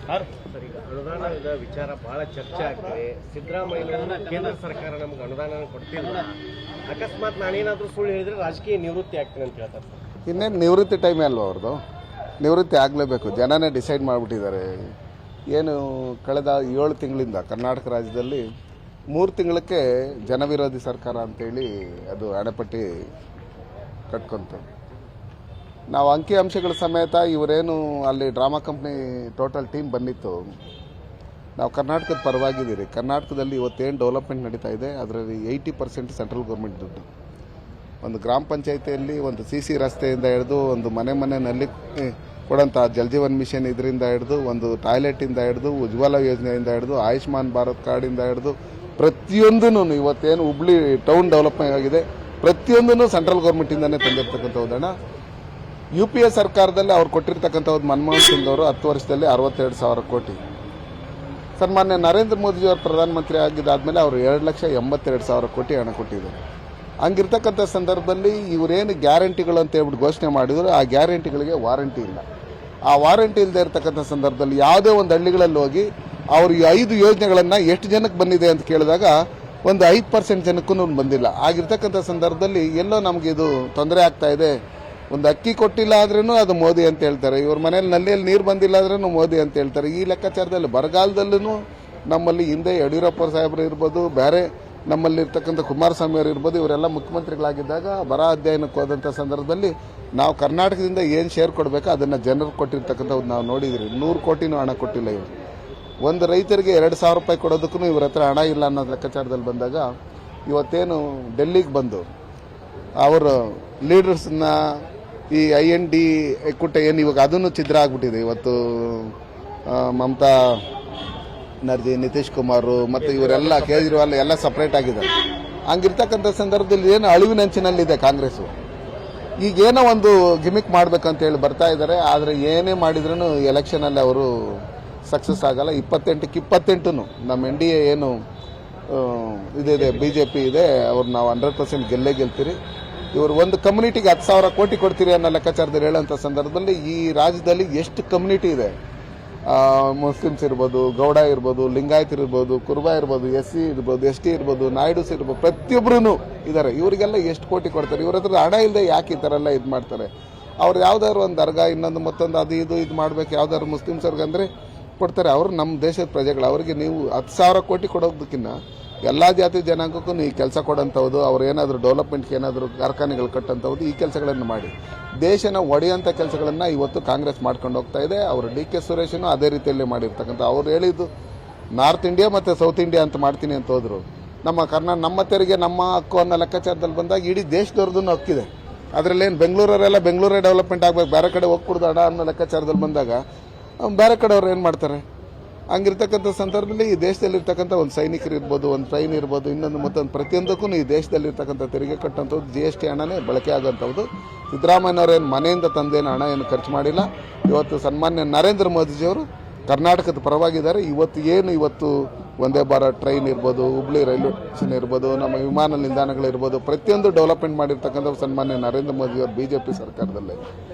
Sir, ಈಗ ಅನುದಾನದ ವಿಚಾರ ಬಹಳ ಚರ್ಚೆ ಆಗ್ತಿದೆ. ಸಿದ್ದರಾಮಯ್ಯ ಕೇಂದ್ರ ಸರ್ಕಾರ ನಮ್ಗೆ ಅನುದಾನ ಕೊಡ್ತಿಲ್ಲ, ಅಕಸ್ಮಾತ್ ನಾನೇನಾದ್ರೂ ಸುಳ್ಳು ಹೇಳಿದ್ರೆ ರಾಜಕೀಯ ನಿವೃತ್ತಿ ಆಗ್ತೀನಿ ಅಂತ ಹೇಳ್ತಾರೆ. ಇನ್ನೇನು ನಿವೃತ್ತಿ ಟೈಮೇ ಅಲ್ವ ಅವ್ರದ್ದು? ನಿವೃತ್ತಿ ಆಗಲೇಬೇಕು, ಜನನೇ ಡಿಸೈಡ್ ಮಾಡಿಬಿಟ್ಟಿದ್ದಾರೆ. ಏನು ಕಳೆದ 7 ತಿಂಗಳಿಂದ ಕರ್ನಾಟಕ ರಾಜ್ಯದಲ್ಲಿ 3 ತಿಂಗಳಕ್ಕೆ ಜನವಿರೋಧಿ ಸರ್ಕಾರ ಅಂತೇಳಿ ಅದು ಅಣೆಪಟ್ಟಿ ಕಟ್ಕೊಂತ ನಾವು ಅಂಕಿಅಂಶಗಳ ಸಮೇತ ಇವರೇನು ಅಲ್ಲಿ ಡ್ರಾಮಾ ಕಂಪ್ನಿ ಟೋಟಲ್ ಟೀಮ್ ಬಂದಿತ್ತು. ನಾವು ಕರ್ನಾಟಕದ ಪರವಾಗಿದ್ದೀರಿ. ಕರ್ನಾಟಕದಲ್ಲಿ ಇವತ್ತೇನು ಡೆವಲಪ್ಮೆಂಟ್ ನಡೀತಾ ಇದೆ ಅದರಲ್ಲಿ 80% ಸೆಂಟ್ರಲ್ ಗೌರ್ಮೆಂಟ್ ದುಡ್ಡು. ಒಂದು ಗ್ರಾಮ ಪಂಚಾಯಿತಿಯಲ್ಲಿ ಒಂದು CC ರಸ್ತೆಯಿಂದ ಹಿಡಿದು ಒಂದು ಮನೆಯಲ್ಲಿ ಕೊಡೋಂಥ ಜಲ್ಜೀವನ್ ಮಿಷನ್ ಇದರಿಂದ ಹಿಡಿದು ಒಂದು ಟಾಯ್ಲೆಟಿಂದ ಹಿಡಿದು ಉಜ್ವಲ ಯೋಜನೆಯಿಂದ ಹಿಡಿದು ಆಯುಷ್ಮಾನ್ ಭಾರತ್ ಕಾರ್ಡಿಂದ ಹಿಡಿದು ಪ್ರತಿಯೊಂದೂ ಇವತ್ತೇನು ಹುಬ್ಳಿ ಟೌನ್ ಡೆವಲಪ್ಮೆಂಟ್ ಆಗಿದೆ ಪ್ರತಿಯೊಂದೂ ಸೆಂಟ್ರಲ್ ಗೌರ್ಮೆಂಟಿಂದನೇ ತಂದಿರ್ತಕ್ಕಂಥದ್ದು ಹಣ. UPA ಸರ್ಕಾರದಲ್ಲಿ ಅವ್ರು ಕೊಟ್ಟಿರ್ತಕ್ಕಂಥದ್ದು ಮನಮೋಹನ್ ಸಿಂಗ್ ಅವರು 10 ವರ್ಷದಲ್ಲಿ 62,000 ಕೋಟಿ. ಸನ್ಮಾನ್ಯ ನರೇಂದ್ರ ಮೋದಿಜಿಯವರು ಪ್ರಧಾನಮಂತ್ರಿ ಆಗಿದ್ದಾದಮೇಲೆ ಅವರು 2,82,000 ಕೋಟಿ ಹಣ ಕೊಟ್ಟಿದ್ದಾರೆ. ಹಂಗಿರ್ತಕ್ಕಂಥ ಸಂದರ್ಭದಲ್ಲಿ ಇವರೇನು ಗ್ಯಾರಂಟಿಗಳು ಅಂತ ಹೇಳ್ಬಿಟ್ಟು ಘೋಷಣೆ ಮಾಡಿದ್ರು, ಆ ಗ್ಯಾರಂಟಿಗಳಿಗೆ ವಾರಂಟಿ ಇಲ್ಲ. ಆ ವಾರಂಟಿ ಇಲ್ಲದೆ ಇರತಕ್ಕಂಥ ಸಂದರ್ಭದಲ್ಲಿ ಯಾವುದೇ ಒಂದು ಹಳ್ಳಿಗಳಲ್ಲಿ ಹೋಗಿ ಅವರು ಈ 5 ಯೋಜನೆಗಳನ್ನು ಎಷ್ಟು ಜನಕ್ಕೆ ಬಂದಿದೆ ಅಂತ ಕೇಳಿದಾಗ ಒಂದು 5% ಜನಕ್ಕೂ ಬಂದಿಲ್ಲ. ಆಗಿರ್ತಕ್ಕಂಥ ಸಂದರ್ಭದಲ್ಲಿ ಎಲ್ಲೋ ನಮಗೆ ಇದು ತೊಂದರೆ ಆಗ್ತಾ ಇದೆ. ಒಂದು ಅಕ್ಕಿ ಕೊಟ್ಟಿಲ್ಲ ಆದ್ರೂ ಅದು ಮೋದಿ ಅಂತ ಹೇಳ್ತಾರೆ, ಇವ್ರ ಮನೇಲಿ ನಲ್ಲಿಯಲ್ಲಿ ನೀರು ಬಂದಿಲ್ಲ ಆದ್ರೂ ಮೋದಿ ಅಂತ ಹೇಳ್ತಾರೆ. ಈ ಲೆಕ್ಕಾಚಾರದಲ್ಲಿ ಬರಗಾಲದಲ್ಲೂ ನಮ್ಮಲ್ಲಿ ಹಿಂದೆ ಯಡಿಯೂರಪ್ಪ ಸಾಹೇಬರು ಇರ್ಬೋದು, ಬೇರೆ ನಮ್ಮಲ್ಲಿ ಇರ್ತಕ್ಕಂಥ ಕುಮಾರಸ್ವಾಮಿ ಅವರು ಇರ್ಬೋದು, ಇವರೆಲ್ಲ ಮುಖ್ಯಮಂತ್ರಿಗಳಾಗಿದ್ದಾಗ ಬರ ಅಧ್ಯಯನಕ್ಕೆ ಹೋದಂಥ ಸಂದರ್ಭದಲ್ಲಿ ನಾವು ಕರ್ನಾಟಕದಿಂದ ಏನು ಶೇರ್ ಕೊಡಬೇಕು ಅದನ್ನು ಜನರು ಕೊಟ್ಟಿರ್ತಕ್ಕಂಥದ್ದು ನಾವು ನೋಡಿದ್ರಿ. 100 ಕೋಟಿನೂ ಹಣ ಕೊಟ್ಟಿಲ್ಲ ಇವರು. ಒಂದು ರೈತರಿಗೆ 2,000 ರೂಪಾಯಿ ಕೊಡೋದಕ್ಕೂ ಇವ್ರ ಹತ್ರ ಹಣ ಇಲ್ಲ ಅನ್ನೋ ಲೆಕ್ಕಾಚಾರದಲ್ಲಿ ಬಂದಾಗ ಇವತ್ತೇನು ಡೆಲ್ಲಿಗೆ ಬಂದು ಅವರು ಲೀಡರ್ಸ್ನ ಈ IND ಕುಟ್ಟ ಏನು ಇವಾಗ ಅದನ್ನು ಛಿದ್ರ ಆಗ್ಬಿಟ್ಟಿದೆ. ಇವತ್ತು ಮಮತಾ ನರ್ಜಿ, ನಿತೀಶ್ ಕುಮಾರ್ ಮತ್ತು ಇವರೆಲ್ಲ ಕೇಜ್ರಿವಾಲ್ ಎಲ್ಲ ಸಪ್ರೇಟ್ ಆಗಿದ್ದಾರೆ. ಹಂಗಿರ್ತಕ್ಕಂಥ ಸಂದರ್ಭದಲ್ಲಿ ಏನು ಅಳಿವಿನಂಚಿನಲ್ಲಿದೆ ಕಾಂಗ್ರೆಸ್ಸು. ಈಗೇನೋ ಒಂದು ಗಿಮಿಕ್ ಮಾಡ್ಬೇಕಂತ ಹೇಳಿ ಬರ್ತಾ ಇದ್ದಾರೆ. ಆದರೆ ಏನೇ ಮಾಡಿದ್ರೂ ಎಲೆಕ್ಷನಲ್ಲಿ ಅವರು ಸಕ್ಸಸ್ ಆಗಲ್ಲ. 28ಕ್ಕೆ 28 ನಮ್ಮ NDA ಏನು ಇದಿದೆ BJP ಇದೆ, ಅವ್ರು ನಾವು 100% ಗೆಲ್ತೀರಿ. ಇವರು ಒಂದು ಕಮ್ಯುನಿಟಿಗೆ 10,000 ಕೋಟಿ ಕೊಡ್ತೀರಿ ಅನ್ನೋ ಲೆಕ್ಕಾಚಾರದಲ್ಲಿ ಹೇಳೋಂಥ ಸಂದರ್ಭದಲ್ಲಿ ಈ ರಾಜ್ಯದಲ್ಲಿ ಎಷ್ಟು ಕಮ್ಯುನಿಟಿ ಇದೆ, ಮುಸ್ಲಿಮ್ಸ್ ಇರ್ಬೋದು, ಗೌಡ ಇರ್ಬೋದು, ಲಿಂಗಾಯತ್ ಇರ್ಬೋದು, ಕುರುಬ ಇರ್ಬೋದು, SC ಇರ್ಬೋದು, ST ಇರ್ಬೋದು, ನಾಯ್ಡುಸ್ ಇರ್ಬೋದು, ಪ್ರತಿಯೊಬ್ಬರೂ ಇದ್ದಾರೆ. ಇವರಿಗೆಲ್ಲ ಎಷ್ಟು ಕೋಟಿ ಕೊಡ್ತಾರೆ? ಇವ್ರ ಹತ್ರ ಹಣ ಇಲ್ಲದೆ ಯಾಕೆ ಈ ಥರ ಎಲ್ಲ ಇದು ಮಾಡ್ತಾರೆ? ಅವ್ರು ಯಾವ್ದಾದ್ರು ಒಂದು ದರ್ಗಾ ಇನ್ನೊಂದು ಮತ್ತೊಂದು ಅದು ಇದು ಮಾಡಬೇಕು, ಯಾವ್ದಾದ್ರು ಮುಸ್ಲಿಮ್ಸರ್ಗೆ ಅಂದರೆ ಕೊಡ್ತಾರೆ. ಅವರು ನಮ್ಮ ದೇಶದ ಪ್ರಜೆಗಳು. ಅವರಿಗೆ ನೀವು 10,000 ಕೋಟಿ ಕೊಡೋದಕ್ಕಿಂತ ಎಲ್ಲ ಜಾತಿ ಜನಾಂಗಕ್ಕೂ ಈ ಕೆಲಸ ಕೊಡೋಂಥದ್ದು, ಅವ್ರು ಏನಾದರೂ ಡೆವಲಪ್ಮೆಂಟ್ಗೆ ಏನಾದರೂ ಕಾರ್ಖಾನೆಗಳು ಕಟ್ಟಂಥದ್ದು, ಈ ಕೆಲಸಗಳನ್ನು ಮಾಡಿ ದೇಶನ ಒಡೆಯೋಂಥ ಕೆಲಸಗಳನ್ನು ಇವತ್ತು ಕಾಂಗ್ರೆಸ್ ಮಾಡ್ಕೊಂಡು ಹೋಗ್ತಾ ಇದೆ. ಅವರು DK ಸುರೇಶನು ಅದೇ ರೀತಿಯಲ್ಲಿ ಮಾಡಿರ್ತಕ್ಕಂಥ. ಅವ್ರು ಹೇಳಿದ್ದು ನಾರ್ತ್ ಇಂಡಿಯಾ ಮತ್ತು ಸೌತ್ ಇಂಡಿಯಾ ಅಂತ ಮಾಡ್ತೀನಿ ಅಂತ ಹೋದ್ರು. ನಮ್ಮ ತೆರಿಗೆ ನಮ್ಮ ಹಕ್ಕು ಅನ್ನೋ ಲೆಕ್ಕಾಚಾರದಲ್ಲಿ ಬಂದಾಗ ಇಡೀ ದೇಶದವ್ರದ್ದು ಹಕ್ಕಿದೆ. ಅದರಲ್ಲೇನು ಬೆಂಗಳೂರವರೆಲ್ಲ ಬೆಂಗಳೂರೇ ಡೆವಲಪ್ಮೆಂಟ್ ಆಗಬೇಕು, ಬೇರೆ ಕಡೆ ಹೋಗ್ಕೊಡ್ದು ಅಡ ಅನ್ನೋ ಲೆಕ್ಕಾಚಾರದಲ್ಲಿ ಬಂದಾಗ ಬೇರೆ ಕಡೆ ಅವ್ರು ಏನು ಮಾಡ್ತಾರೆ? ಹಂಗಿರ್ತಕ್ಕಂಥ ಸಂದರ್ಭದಲ್ಲಿ ಈ ದೇಶದಲ್ಲಿರ್ತಕ್ಕಂಥ ಒಂದು ಸೈನಿಕರು ಇರ್ಬೋದು, ಒಂದು ಟ್ರೈನ್ ಇರ್ಬೋದು, ಇನ್ನೊಂದು ಮತ್ತೊಂದು ಪ್ರತಿಯೊಂದಕ್ಕೂ ಈ ದೇಶದಲ್ಲಿರ್ತಕ್ಕಂಥ ತೆರಿಗೆ ಕಟ್ಟಂಥದ್ದು GST ಹಣನೇ ಬಳಕೆ ಆಗೋಂಥದ್ದು. ಸಿದ್ದರಾಮಯ್ಯನವರೇನು ಮನೆಯಿಂದ ತಂದೇನು ಹಣ ಏನು ಖರ್ಚು ಮಾಡಿಲ್ಲ. ಇವತ್ತು ಸನ್ಮಾನ್ಯ ನರೇಂದ್ರ ಮೋದಿಜಿಯವರು ಕರ್ನಾಟಕದ ಪರವಾಗಿದ್ದಾರೆ. ಇವತ್ತು ವಂದೇ ಭಾರತ್ ಟ್ರೈನ್ ಇರ್ಬೋದು, ಹುಬ್ಳಿ ರೈಲ್ವೆ ಸ್ಟೇಷನ್ ಇರ್ಬೋದು, ನಮ್ಮ ವಿಮಾನ ನಿಲ್ದಾಣಗಳಿರ್ಬೋದು, ಪ್ರತಿಯೊಂದು ಡೆವಲಪ್ಮೆಂಟ್ ಮಾಡಿರ್ತಕ್ಕಂಥ ಸನ್ಮಾನ್ಯ ನರೇಂದ್ರ ಮೋದಿಯವರು BJP ಸರ್ಕಾರದಲ್ಲೇ.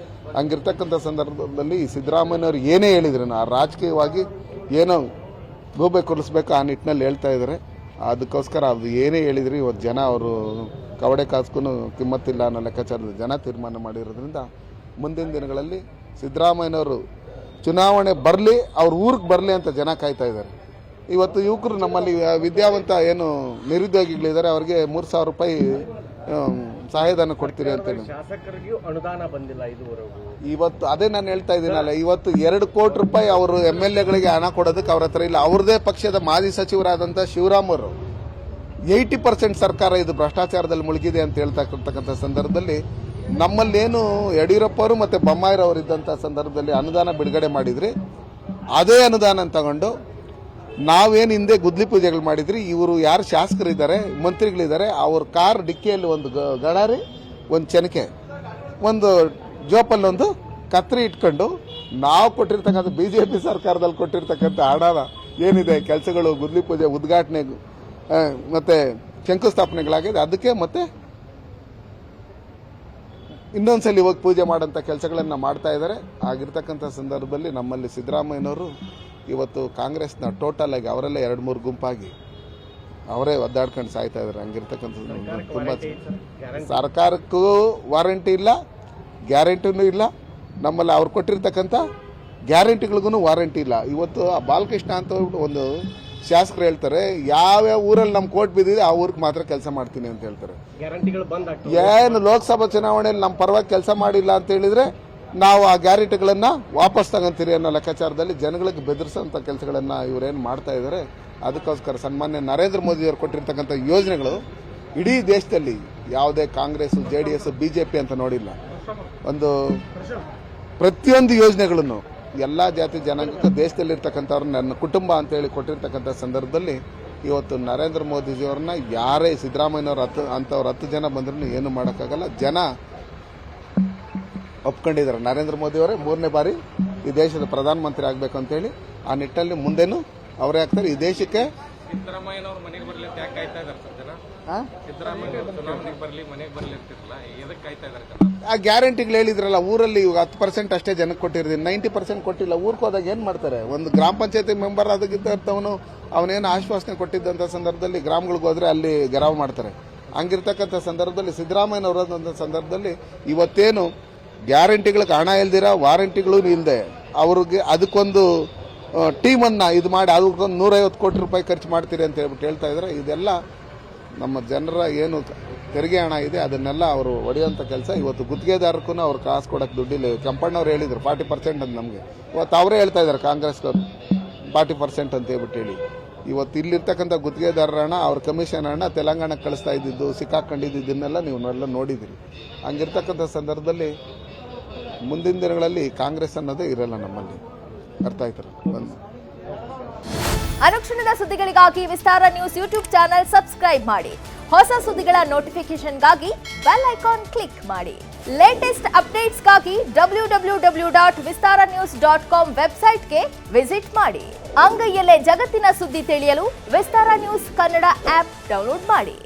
ಹಂಗಿರ್ತಕ್ಕಂಥ ಸಂದರ್ಭದಲ್ಲಿ ಸಿದ್ದರಾಮಯ್ಯನವರು ಏನೇ ಹೇಳಿದ್ರು ಆ ರಾಜಕೀಯವಾಗಿ ಏನೋ ಗೂಬೆ ಕೊಲಿಸ್ಬೇಕು ಆ ನಿಟ್ಟಿನಲ್ಲಿ ಹೇಳ್ತಾ ಇದ್ದಾರೆ. ಅದಕ್ಕೋಸ್ಕರ ಅದು ಏನೇ ಹೇಳಿದ್ರಿ ಇವತ್ತು ಜನ ಅವರು ಕವಡೆ ಕಾಸ್ಗೂ ಕಿಮ್ಮತ್ತಿಲ್ಲ ಅನ್ನೋ ಲೆಕ್ಕಾಚಾರದ ಜನ ತೀರ್ಮಾನ ಮಾಡಿರೋದ್ರಿಂದ ಮುಂದಿನ ದಿನಗಳಲ್ಲಿ ಸಿದ್ದರಾಮಯ್ಯನವರು ಚುನಾವಣೆ ಬರಲಿ, ಅವ್ರ ಊರಿಗೆ ಬರಲಿ ಅಂತ ಜನ ಕಾಯ್ತಾ ಇದ್ದಾರೆ. ಇವತ್ತು ಯುವಕರು ನಮ್ಮಲ್ಲಿ ವಿದ್ಯಾವಂತ ಏನು ನಿರುದ್ಯೋಗಿಗಳಿದ್ದಾರೆ ಅವ್ರಿಗೆ 3,000 ರೂಪಾಯಿ ಸಹಾಯಧನ ಕೊಡ್ತೀರಿ ಅಂತೇಳಿ. ಶಾಸಕರಿಗೂ ಅನುದಾನ ಬಂದಿಲ್ಲ ಇದುವರೆಗೂ. ಇವತ್ತು ಅದೇ ನಾನು ಹೇಳ್ತಾ ಇದ್ದೀನಲ್ಲ, ಇವತ್ತು 2 ಕೋಟಿ ರೂಪಾಯಿ ಅವರು MLAಗಳಿಗೆ ಹಣ ಕೊಡೋದಕ್ಕೆ ಅವ್ರ ಹತ್ರ ಇಲ್ಲ. ಅವ್ರದೇ ಪಕ್ಷದ ಮಾಜಿ ಸಚಿವರಾದಂಥ ಶಿವರಾಮ್ ಅವರು 80% ಸರ್ಕಾರ ಇದು ಭ್ರಷ್ಟಾಚಾರದಲ್ಲಿ ಮುಳುಗಿದೆ ಅಂತ ಹೇಳ್ತಕ್ಕಂಥ ಸಂದರ್ಭದಲ್ಲಿ ನಮ್ಮಲ್ಲೇನು ಯಡಿಯೂರಪ್ಪ ಅವರು ಮತ್ತು ಬೊಮ್ಮಾಯಿರವರು ಇದ್ದಂಥ ಸಂದರ್ಭದಲ್ಲಿ ಅನುದಾನ ಬಿಡುಗಡೆ ಮಾಡಿದ್ರಿ, ಅದೇ ಅನುದಾನ ತಗೊಂಡು ನಾವೇನು ಹಿಂದೆ ಗುದ್ಲಿ ಪೂಜೆಗಳು ಮಾಡಿದ್ರಿ, ಇವರು ಯಾರು ಶಾಸಕರಿದ್ದಾರೆ, ಮಂತ್ರಿಗಳಿದ್ದಾರೆ, ಅವ್ರ ಕಾರ್ ಡಿಕ್ಕಿಯಲ್ಲಿ ಒಂದು ಗಡಾರಿ, ಒಂದು ಚೆನಕೆ, ಒಂದು ಜೋಪಲ್ಲೊಂದು ಕತ್ರಿ ಇಟ್ಕೊಂಡು ನಾವು ಕೊಟ್ಟಿರ್ತಕ್ಕಂಥ BJP ಸರ್ಕಾರದಲ್ಲಿ ಕೊಟ್ಟಿರ್ತಕ್ಕಂಥ ಹಣನ ಏನಿದೆ ಕೆಲಸಗಳು, ಗುದ್ಲಿ ಪೂಜೆ, ಉದ್ಘಾಟನೆ ಮತ್ತು ಶಂಕುಸ್ಥಾಪನೆಗಳಾಗಿದೆ, ಅದಕ್ಕೆ ಮತ್ತೆ ಇನ್ನೊಂದ್ಸಲಿ ಹೋಗಿ ಪೂಜೆ ಮಾಡೋಂಥ ಕೆಲಸಗಳನ್ನು ಮಾಡ್ತಾ ಇದ್ದಾರೆ. ಆಗಿರ್ತಕ್ಕಂಥ ಸಂದರ್ಭದಲ್ಲಿ ನಮ್ಮಲ್ಲಿ ಸಿದ್ದರಾಮಯ್ಯನವರು ಇವತ್ತು ಕಾಂಗ್ರೆಸ್ನ ಟೋಟಲ್ ಆಗಿ ಅವರೆಲ್ಲ 2-3 ಗುಂಪಾಗಿ ಅವರೇ ಒದ್ದಾಡ್ಕೊಂಡು ಸಾಯ್ತಾ ಇದ್ದಾರೆ. ಹಂಗಿರ್ತಕ್ಕಂಥದ್ದು ತುಂಬ ಸರ್ಕಾರಕ್ಕೂ ವಾರಂಟಿ ಇಲ್ಲ, ಗ್ಯಾರಂಟಿನೂ ಇಲ್ಲ. ನಮ್ಮಲ್ಲಿ ಅವ್ರು ಕೊಟ್ಟಿರ್ತಕ್ಕಂಥ ಗ್ಯಾರಂಟಿಗಳಿಗೂ ವಾರಂಟಿ ಇಲ್ಲ. ಇವತ್ತು ಆ ಬಾಲಕೃಷ್ಣ ಅಂತ ಒಂದು ಶಾಸಕರು ಹೇಳ್ತಾರೆ, ಯಾವ್ಯಾವ ಊರಲ್ಲಿ ನಮ್ಮ ಕೋರ್ಟ್ ಬಿದ್ದಿದೆ ಆ ಊರಿಗೆ ಮಾತ್ರ ಕೆಲಸ ಮಾಡ್ತೀನಿ ಅಂತ ಹೇಳ್ತಾರೆ. ಗ್ಯಾರಂಟಿಗಳು ಬಂದ್ ಆಗ್ತವೆ. ಏನು ಲೋಕಸಭಾ ಚುನಾವಣೆಯಲ್ಲಿ ನಮ್ಮ ಪರವಾಗಿ ಕೆಲಸ ಮಾಡಿಲ್ಲ ಅಂತ ಹೇಳಿದ್ರೆ ನಾವು ಆ ಗ್ಯಾರಂಟಿಗಳನ್ನ ವಾಪಸ್ ತಗೊಂತೀರಿ ಅನ್ನೋ ಲೆಕ್ಕಾಚಾರದಲ್ಲಿ ಜನಗಳಿಗೆ ಬೆದರಿಸೋಂಥ ಕೆಲಸಗಳನ್ನು ಇವರೇನು ಮಾಡ್ತಾ ಇದ್ದಾರೆ. ಅದಕ್ಕೋಸ್ಕರ ಸನ್ಮಾನ್ಯ ನರೇಂದ್ರ ಮೋದಿಯವರು ಕೊಟ್ಟಿರ್ತಕ್ಕಂಥ ಯೋಜನೆಗಳು ಇಡೀ ದೇಶದಲ್ಲಿ ಯಾವುದೇ ಕಾಂಗ್ರೆಸ್, JDS, BJP ಅಂತ ನೋಡಿಲ್ಲ. ಒಂದು ಪ್ರತಿಯೊಂದು ಯೋಜನೆಗಳನ್ನು ಎಲ್ಲ ಜಾತಿ ಜನಾಂಗಕ್ಕೆ ದೇಶದಲ್ಲಿರ್ತಕ್ಕಂಥವ್ರು ನನ್ನ ಕುಟುಂಬ ಅಂತೇಳಿ ಕೊಟ್ಟಿರ್ತಕ್ಕಂಥ ಸಂದರ್ಭದಲ್ಲಿ ಇವತ್ತು ನರೇಂದ್ರ ಮೋದಿಜಿಯವ್ರನ್ನ ಯಾರೇ ಸಿದ್ದರಾಮಯ್ಯನವ್ರು ಅಂಥವ್ರು 10 ಜನ ಬಂದ್ರೂ ಏನು ಮಾಡೋಕ್ಕಾಗಲ್ಲ. ಜನ ಒಪ್ಕೊಂಡಿದ್ದಾರೆ. ನರೇಂದ್ರ ಮೋದಿಯವರೇ 3ನೇ ಬಾರಿ ಈ ದೇಶದ ಪ್ರಧಾನಮಂತ್ರಿ ಆಗಬೇಕು ಅಂತೇಳಿ ಆ ನಿಟ್ಟಲ್ಲಿ ಮುಂದೇನು ಅವರೇ ಆಗ್ತಾರೆ. ಈ ದೇಶಕ್ಕೆ ಸಿದ್ದರಾಮಯ್ಯನವ್ರು ಮನೆಗೆ ಬರಲಿ ಅಂತ ಯಾಕೆ ಕಾಯ್ತಾ ಇದ್ದಾರೆ ಸರ್ ಜನ? ಸಿದ್ದರಾಮಯ್ಯ ಚುನಾವಣೆಗೆ ಬರಲಿ, ಮನೆಗೆ ಬರಲಿ ಅಂತಿರಲ್ಲ, ಎದಕ್ಕೆ ಕಾಯ್ತಾ ಇದ್ದಾರೆ ಜನ? ಆ ಗ್ಯಾರಂಟಿಗಳು ಹೇಳಿದ್ರಲ್ಲ, ಊರಲ್ಲಿ ಇವಾಗ 10% ಅಷ್ಟೇ ಜನಕ್ಕೆ ಕೊಟ್ಟಿರ್ತೀನಿ, 90% ಕೊಟ್ಟಿಲ್ಲ. ಊರಿಗೆ ಹೋದಾಗ ಏನು ಮಾಡ್ತಾರೆ? ಒಂದು ಗ್ರಾಮ ಪಂಚಾಯತಿ ಮೆಂಬರ್ ಅದಕ್ಕಿಂತವನು ಅವನೇನು ಆಶ್ವಾಸನೆ ಕೊಟ್ಟಿದ್ದಂಥ ಸಂದರ್ಭದಲ್ಲಿ ಗ್ರಾಮಗಳಿಗೆ ಹೋದ್ರೆ ಅಲ್ಲಿ ಗೆರಾವ್ ಮಾಡ್ತಾರೆ. ಹಂಗಿರ್ತಕ್ಕಂಥ ಸಂದರ್ಭದಲ್ಲಿ ಸಿದ್ದರಾಮಯ್ಯನವರ ಸಂದರ್ಭದಲ್ಲಿ ಇವತ್ತೇನು ಗ್ಯಾರಂಟಿಗಳಿಗೆ ಹಣ ಇಲ್ದಿರ, ವಾರಂಟಿಗಳು ಇಲ್ಲದೆ ಅವ್ರಿಗೆ ಅದಕ್ಕೊಂದು ಟೀಮನ್ನು ಇದು ಮಾಡಿ ಅದಕ್ಕೊಂದು 150 ಕೋಟಿ ರೂಪಾಯಿ ಖರ್ಚು ಮಾಡ್ತೀರಿ ಅಂತ ಹೇಳ್ಬಿಟ್ಟು ಹೇಳ್ತಾ ಇದ್ದಾರೆ. ಇದೆಲ್ಲ ನಮ್ಮ ಜನರ ಏನು ತೆರಿಗೆ ಹಣ ಇದೆ ಅದನ್ನೆಲ್ಲ ಅವರು ಹೊಡೆಯುವಂಥ ಕೆಲಸ. ಇವತ್ತು ಗುತ್ತಿಗೆದಾರಕ್ಕೂ ಅವ್ರು ಕಾಸು ಕೊಡೋಕ್ಕೆ ದುಡ್ಡಿಲ್ಲ. ಕೆಂಪಣ್ಣವ್ರು ಹೇಳಿದ್ರು 40% ಅಂತ. ನಮಗೆ ಇವತ್ತು ಅವರೇ ಹೇಳ್ತಾ ಇದ್ದಾರೆ ಕಾಂಗ್ರೆಸ್ನವ್ರು 40% ಅಂತ ಹೇಳ್ಬಿಟ್ಟು ಹೇಳಿ. ಇವತ್ತು ಇಲ್ಲಿರ್ತಕ್ಕಂಥ ಗುತ್ತಿಗೆದಾರರ ಹಣ, ಅವ್ರ ಕಮಿಷನ್ ಹಣ ತೆಲಂಗಾಣಕ್ಕೆ ಕಳಿಸ್ತಾ ಇದ್ದಿದ್ದು, ಸಿಕ್ಕಾಕೊಂಡಿದ್ದನ್ನೆಲ್ಲ ನೀವು ನೋಡಿದಿರಿ. ಹಂಗಿರ್ತಕ್ಕಂಥ ಸಂದರ್ಭದಲ್ಲಿ ಮುಂದಿನ ದಿನಗಳಲ್ಲಿ ಕಾಂಗ್ರೆಸ್ ಅನ್ನೋದೇ ಇರಲ್ಲ ನಮ್ಮಲ್ಲಿ. ಅರ್ಥ ಆಯ್ತಲ್ಲ? ಅನುಕ್ಷಣದ ಸುದ್ದಿಗಳಿಗಾಗಿ ವಿಸ್ತಾರ ನ್ಯೂಸ್ ಯೂಟ್ಯೂಬ್ ಚಾನೆಲ್ ಸಬ್ಸ್ಕ್ರೈಬ್ ಮಾಡಿ. ಹೊಸ ಸುದ್ದಿಗಳ ನೋಟಿಫಿಕೇಶನ್ಗಾಗಿ ಬೆಲ್ ಐಕಾನ್ ಕ್ಲಿಕ್ ಮಾಡಿ. ಲೇಟೆಸ್ಟ್ ಅಪ್ಡೇಟ್ಸ್ಗಾಗಿ www.vistaranews.com ವೆಬ್ಸೈಟ್ಗೆ ವಿಸಿಟ್ ಮಾಡಿ. ಅಂಗೈಯಲ್ಲೇ ಜಗತ್ತಿನ ಸುದ್ದಿ ತಿಳಿಯಲು ವಿಸ್ತಾರ ನ್ಯೂಸ್ ಕನ್ನಡ ಆಪ್ ಡೌನ್ಲೋಡ್ ಮಾಡಿ.